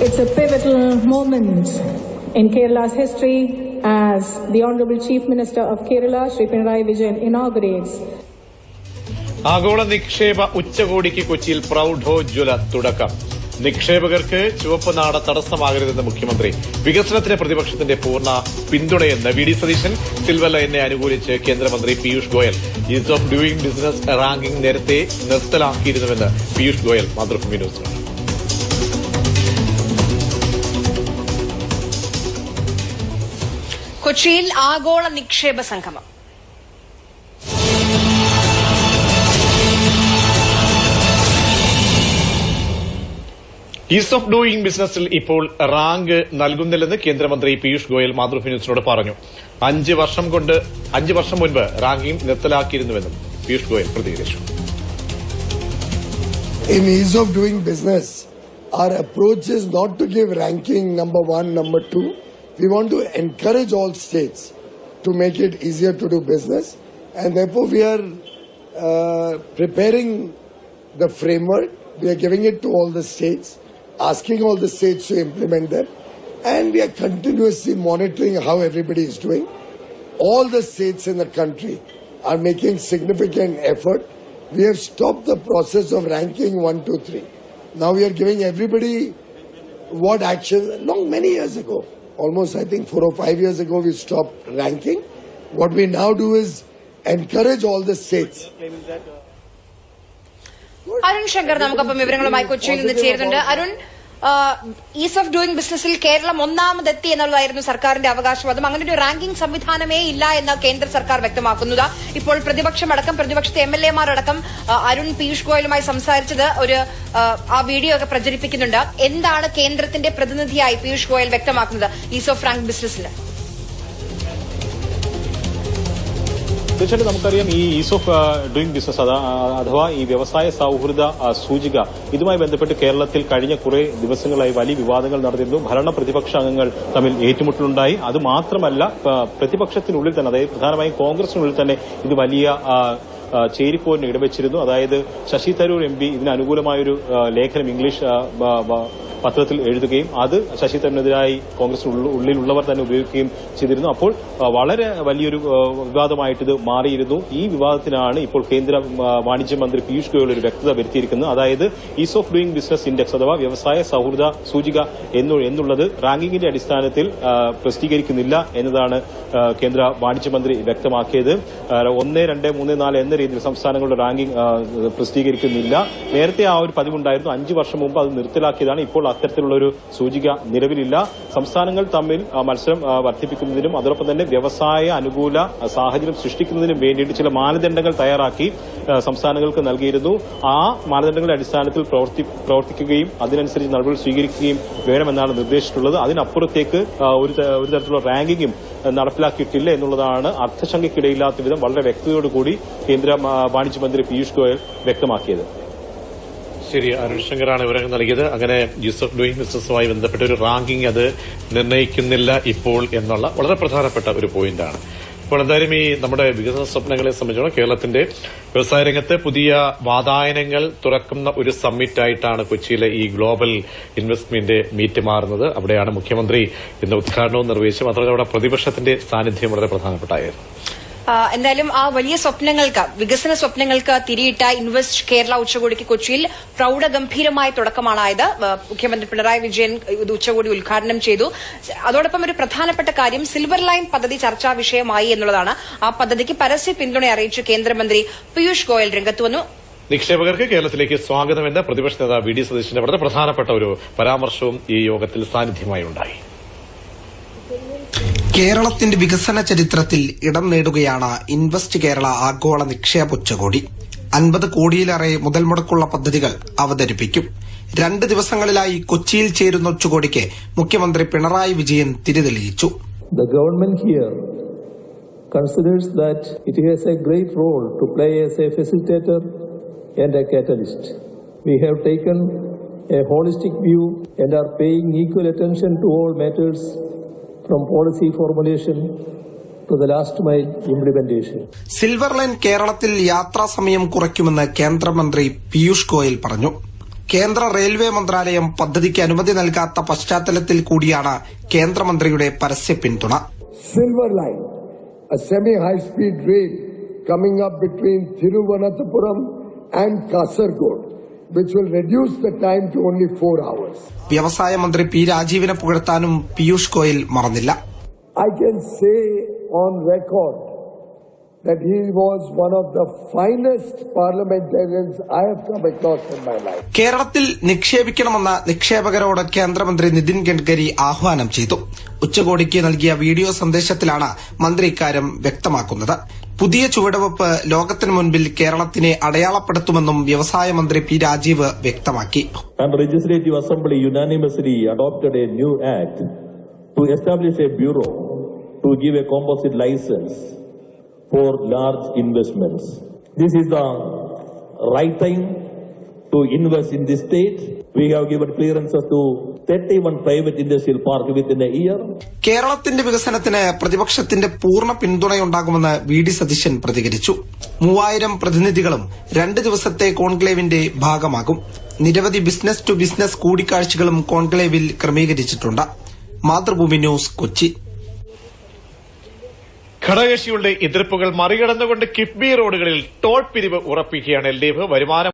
It's a pivotal moment in Kerala's history as the Honorable Chief Minister of Kerala, Shri Pinarayi Vijayan, inaugurates. ആഗോള നിക്ഷേപ ഉച്ചകോടിക്ക് കൊച്ചിയിൽ പ്രൌഢോജ്വല തുടക്കം. നിക്ഷേപകർക്ക് ചുവപ്പ് നാട തടസ്സമാകരുതെന്ന് മുഖ്യമന്ത്രി. വികസനത്തിന് പ്രതിപക്ഷത്തിന്റെ പൂർണ്ണ പിന്തുണയെന്ന് വി ഡി സതീശൻ. സിൽവർ ലൈനെ അനുകൂലിച്ച് കേന്ദ്രമന്ത്രി Piyush Goyal. Is of doing business ranking നേരത്തെ നിർത്തലാക്കിയിരുന്നുവെന്ന് പീയൂഷ് ഗോയൽ മാതൃഭൂമി ന്യൂസിനോട്. കൊച്ചിയിൽ ആഗോള നിക്ഷേപ സംഗമം. ഈസ് ഓഫ് ഡൂയിംഗ് ബിസിനസിൽ ഇപ്പോൾ റാങ്ക് നൽകുന്നില്ലെന്ന് കേന്ദ്രമന്ത്രി പീയൂഷ് ഗോയൽ മാതൃഭൂമി ന്യൂസിനോട് പറഞ്ഞു. 5 വർഷം മുൻപ് റാങ്കിംഗ് നിർത്തലാക്കിയിരുന്നുവെന്നും പീയൂഷ് ഗോയൽ പ്രതികരിച്ചു. In ease of doing business, our approach is not to give ranking number 1, number 2. We want to encourage all states to make it easier to do business, and therefore we are preparing the framework. We are giving it to all the states, asking all the states to implement them, and we are continuously monitoring how everybody is doing. All the states in the country are making significant effort. We have stopped the process of ranking 1, 2, 3. Now we are giving everybody what action. Many years ago, almost I think 4 or 5 years ago, we stopped ranking. What we now do is encourage all the states. Arun Shankar നമുക്കൊപ്പം വിവരങ്ങളുമായി കൊച്ചിയിൽ നിന്ന് ചേരുന്നുണ്ട്. Arun, is of doing ബിസിനസിൽ കേരളം ഒന്നാമതെത്തി എന്നുള്ളതായിരുന്നു സർക്കാരിന്റെ അവകാശവാദം. അങ്ങനെ ഒരു റാങ്കിംഗ് സംവിധാനമേ ഇല്ല എന്ന് കേന്ദ്ര സർക്കാർ വ്യക്തമാക്കുന്നത്. ഇപ്പോൾ പ്രതിപക്ഷത്തെ MLA മാരടക്കം അരുൺ പീയൂഷ് ഗോയലുമായി സംസാരിച്ചത് ആ വീഡിയോ ഒക്കെ പ്രചരിപ്പിക്കുന്നുണ്ട്. എന്താണ് കേന്ദ്രത്തിന്റെ പ്രതിനിധിയായി പീയൂഷ് ഗോയൽ വ്യക്തമാക്കുന്നത് ഈസ് ഓഫ് റാങ്ക് ബിസിനസിന്? തീർച്ചയായിട്ടും നമുക്കറിയാം, ഈ ഈസ് ഓഫ് ഡൂയിംഗ് ബിസിനസ് അഥവാ ഈ വ്യവസായ സൌഹൃദ സൂചിക, ഇതുമായി ബന്ധപ്പെട്ട് കേരളത്തിൽ കഴിഞ്ഞ കുറെ ദിവസങ്ങളായി വലിയ വിവാദങ്ങൾ നടന്നിരുന്നു. ഭരണ പ്രതിപക്ഷ അംഗങ്ങൾ തമ്മിൽ ഏറ്റുമുട്ടലുണ്ടായി. അത് മാത്രമല്ല, പ്രതിപക്ഷത്തിനുള്ളിൽ തന്നെ, അതായത് പ്രധാനമായും കോൺഗ്രസിനുള്ളിൽ തന്നെ ഇത് വലിയ ചേരിപ്പോരിന് ഇടവച്ചിരുന്നു. അതായത് ശശി തരൂർ MP ഇതിന് അനുകൂലമായൊരു ലേഖനം ഇംഗ്ലീഷ് പത്രത്തിൽ എഴുതുകയും അത് ശശി തരൂരിനെതിരായി കോൺഗ്രസിനുള്ളിലുള്ളവർ തന്നെ ഉപയോഗിക്കുകയും ചെയ്തിരുന്നു. അപ്പോൾ വളരെ വലിയൊരു വിവാദമായിട്ട് ഇത് മാറിയിരുന്നു. ഈ വിവാദത്തിനാണ് ഇപ്പോൾ കേന്ദ്ര വാണിജ്യ മന്ത്രി പീയൂഷ് ഗോയൽ ഒരു വ്യക്തത വരുത്തിയിരിക്കുന്നത്. അതായത് is of doing business index അഥവാ വ്യവസായ സൌഹൃദ സൂചിക എന്നുള്ളത് റാങ്കിങ്ങിന്റെ അടിസ്ഥാനത്തിൽ പ്രസിദ്ധീകരിക്കുന്നില്ല എന്നതാണ് കേന്ദ്ര വാണിജ്യ മന്ത്രി വ്യക്തമാക്കിയത്. 1, 2, 3, 4 എന്ന രീതിയിൽ സംസ്ഥാനങ്ങളുടെ റാങ്കിംഗ് പ്രസിദ്ധീകരിക്കുന്നില്ല. നേരത്തെ ആ ഒരു പതിവുണ്ടായിരുന്നു. 5 വർഷം മുമ്പ് അത് നിർത്തലാക്കിയതാണ്. ഇപ്പോൾ അത്തരത്തിലുള്ളൊരു സൂചിക നിലവിലില്ല. സംസ്ഥാനങ്ങൾ തമ്മിൽ മത്സരം വർദ്ധിപ്പിക്കുന്നതിനും അതോടൊപ്പം തന്നെ വ്യവസായ അനുകൂല സാഹചര്യം സൃഷ്ടിക്കുന്നതിനും വേണ്ടിയിട്ട് ചില മാനദണ്ഡങ്ങൾ തയ്യാറാക്കി സംസ്ഥാനങ്ങൾക്ക് നൽകിയിരുന്നു. ആ മാനദണ്ഡങ്ങളുടെ അടിസ്ഥാനത്തിൽ പ്രവർത്തിക്കുകയും അതിനനുസരിച്ച് നടപടികൾ സ്വീകരിക്കുകയും വേണമെന്നാണ് നിർദ്ദേശിച്ചിട്ടുള്ളത്. അതിനപ്പുറത്തേക്ക് ഒരു തരത്തിലുള്ള റാങ്കിങ്ങും നടപ്പിലാക്കിയിട്ടില്ല എന്നുള്ളതാണ് അർത്ഥശങ്കയ്ക്കിടയില്ലാത്ത വിധം വളരെ വ്യക്തതയോടുകൂടി കേന്ദ്ര വാണിജ്യ മന്ത്രി പീയൂഷ് ഗോയൽ വ്യക്തമാക്കിയത്. ശരി, അരുൺ ശങ്കറാണ് വിവരങ്ങൾ നൽകിയത്. അങ്ങനെ ഈസ് ഓഫ് ഡൂയിംഗ് ബിസിനസുമായി ബന്ധപ്പെട്ട ഒരു റാങ്കിംഗ് അത് നിർണ്ണയിക്കുന്നില്ല ഇപ്പോൾ എന്നുള്ള വളരെ പ്രധാനപ്പെട്ട ഒരു പോയിന്റാണ്. ഇപ്പോൾ എന്തായാലും ഈ നമ്മുടെ വികസന സ്വപ്നങ്ങളെ സംബന്ധിച്ചിടത്തോളം കേരളത്തിന്റെ വ്യവസായ രംഗത്ത് പുതിയ വാതായനങ്ങൾ തുറക്കുന്ന ഒരു സമ്മിറ്റായിട്ടാണ് കൊച്ചിയിലെ ഈ ഗ്ലോബൽ ഇൻവെസ്റ്റ്മെന്റ് മീറ്റ് മാറുന്നത്. അവിടെയാണ് മുഖ്യമന്ത്രി ഇന്ന് ഉദ്ഘാടനവും നിർവഹിച്ചു. മാത്രമല്ല അവിടെ പ്രതിപക്ഷത്തിന്റെ സാന്നിധ്യം വളരെ പ്രധാനപ്പെട്ടായിരുന്നു. എന്തായാലും ആ വലിയ സ്വപ്നങ്ങൾക്ക്, വികസന സ്വപ്നങ്ങൾക്ക് തിരിയിട്ട ഇൻവെസ്റ്റ് കേരള ഉച്ചകോടിക്ക് കൊച്ചിയിൽ പ്രൌഢഗംഭീരമായ തുടക്കമാണായത്. മുഖ്യമന്ത്രി പിണറായി വിജയൻ ഉച്ചകോടി ഉദ്ഘാടനം ചെയ്തു. അതോടൊപ്പം ഒരു പ്രധാനപ്പെട്ട കാര്യം സിൽവർ ലൈൻ പദ്ധതി ചർച്ചാ വിഷയമായി എന്നുള്ളതാണ്. ആ പദ്ധതിക്ക് പരസ്യ പിന്തുണ അറിയിച്ച് കേന്ദ്രമന്ത്രി പീയൂഷ് ഗോയൽ രംഗത്ത് വന്നു. നിക്ഷേപകർക്ക് കേരളത്തിലേക്ക് സ്വാഗതമെന്ന പ്രതിപക്ഷ നേതാവ് വി ഡി സതീശന്റെ വളരെ പ്രധാനപ്പെട്ട ഒരു പരാമർശവും ഈ യോഗത്തിൽ സാന്നിധ്യമായി ഉണ്ടായി. കേരളത്തിന്റെ വികസന ചരിത്രത്തിൽ ഇടം നേടുകയാണ് ഇൻവെസ്റ്റ് കേരള ആഗോള നിക്ഷേപ ഉച്ചകോടി. 50 കോടിയിലേറെ മുതൽ മുടക്കുള്ള പദ്ധതികൾ അവതരിപ്പിക്കും. 2 ദിവസങ്ങളിലായി കൊച്ചിയിൽ ചേരുന്ന ഉച്ചകോടിക്ക് മുഖ്യമന്ത്രി പിണറായി വിജയൻ തിരിതെളിയിച്ചു. The government here considers that it has a great role to play as a facilitator and a catalyst. We have taken a holistic view and are paying equal attention to all matters from policy formulation to the last mile implementation. Silver line കേരളത്തിൽ യാത്രാ സമയം കുറയ്ക്കുമെന്ന് കേന്ദ്രമന്ത്രി പീയൂഷ് ഗോയൽ പറഞ്ഞു. കേന്ദ്ര railway മന്ത്രാലയം പദ്ധതിക്ക് അനുമതി നൽകാത്ത പശ്ചാത്തലത്തിൽ കൂടിയാണ് കേന്ദ്രമന്ത്രിയുടെ പരസ്യ പിന്തുണ. Silver Line, a semi-high-speed rail coming up between Thiruvananthapuram and Kasargod, which will reduce the time to only 4 hours. വ്യവസായ മന്ത്രി പി രാജീവിനെ പുകഴ്ത്താനും പീയൂഷ് ഗോയൽ മറന്നില്ല. I can say on record that he was one of the finest parliamentarians I have come across in my life. കേരളത്തിൽ നിക്ഷേപിക്കണമെന്ന നിക്ഷേപകരോട് കേന്ദ്രമന്ത്രി നിതിൻ ഗഡ്കരി ആഹ്വാനം ചെയ്തു. ഉച്ചകോടിക്ക് നൽകിയ വീഡിയോ സന്ദേശത്തിലാണ് മന്ത്രി ഇക്കാര്യം വ്യക്തമാക്കുന്നത്. പുതിയ ചുവടുവെപ്പ് ലോകത്തിന് മുൻപിൽ കേരളത്തിനെ അടയാളപ്പെടുത്തുമെന്നും വ്യവസായ മന്ത്രി പി രാജീവ് വ്യക്തമാക്കി. And Legislative Assembly unanimously adopted a new act to establish a bureau to give a composite license for large investments. This is the right time to invest in this state. We have given clearances to 31 private industrial parks within a year. കേരളത്തിന്റെ വികസനത്തിന് പ്രതിപക്ഷത്തിന്റെ പൂർണ്ണ പിന്തുണയുണ്ടാകുമെന്ന് V D Satheesan പ്രതികരിച്ചു. 3000 പ്രതിനിധികളും 2 ദിവസത്തെ കോൺക്ലേവിന്റെ ഭാഗമാകും. നിരവധി business to business കൂടിക്കാഴ്ചകളും കോൺക്ലേവിൽ ക്രമീകരിച്ചിട്ടുണ്ട്. മാതൃഭൂമി ന്യൂസ്, കൊച്ചി. ഘടകകക്ഷികളുടെ എതിർപ്പുകൾ മറികടന്നുകൊണ്ട് കിഫ്ബി റോഡുകളിൽ ടോൾ പിരിവ് ഉറപ്പിക്കുകയാണ് LDF. വരുമാനം